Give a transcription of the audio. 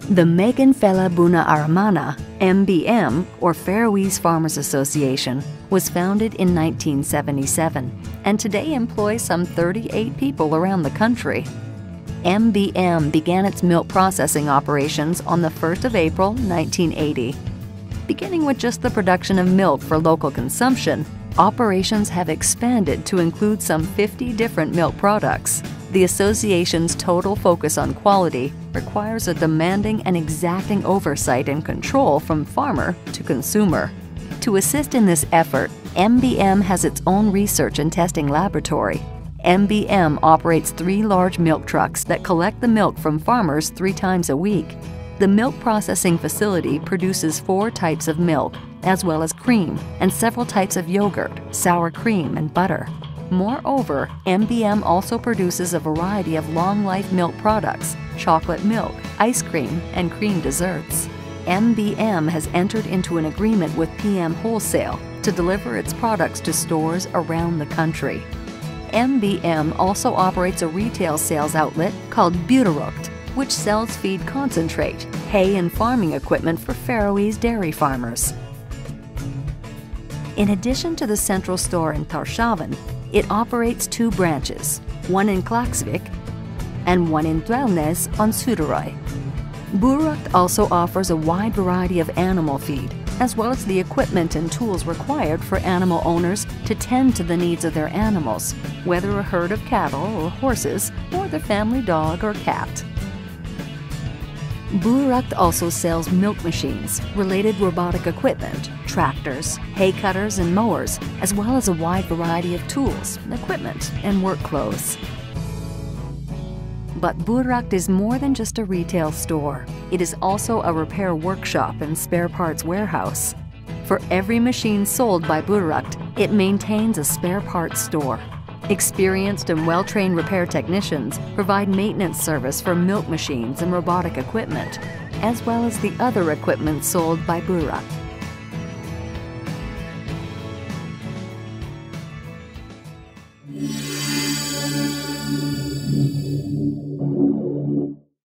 The Meginfelag Búnaðarmanna, MBM, or Faroese Farmers Association, was founded in 1977 and today employs some 38 people around the country. MBM began its milk processing operations on the 1st of April 1980. Beginning with just the production of milk for local consumption, operations have expanded to include some 50 different milk products. The association's total focus on quality requires a demanding and exacting oversight and control from farmer to consumer. To assist in this effort, MBM has its own research and testing laboratory. MBM operates 3 large milk trucks that collect the milk from farmers 3 times a week. The milk processing facility produces 4 types of milk, as well as cream, and several types of yogurt, sour cream, and butter. Moreover, MBM also produces a variety of long-life milk products, chocolate milk, ice cream, and cream desserts. MBM has entered into an agreement with PM Wholesale to deliver its products to stores around the country. MBM also operates a retail sales outlet called Búnaðarmanna, which sells feed concentrate, hay and farming equipment for Faroese dairy farmers. In addition to the central store in Tórshavn, it operates 2 branches, one in Klaksvík and one in Dvalnes on Suðuroy. Búnaðarmanna also offers a wide variety of animal feed, as well as the equipment and tools required for animal owners to tend to the needs of their animals, whether a herd of cattle or horses or their family dog or cat. Búnaðarmanna also sells milk machines, related robotic equipment, tractors, hay cutters, and mowers, as well as a wide variety of tools, equipment, and work clothes. But Búnaðarmanna is more than just a retail store. It is also a repair workshop and spare parts warehouse. For every machine sold by Búnaðarmanna, it maintains a spare parts store. Experienced and well-trained repair technicians provide maintenance service for milk machines and robotic equipment, as well as the other equipment sold by Búnaðarmanna.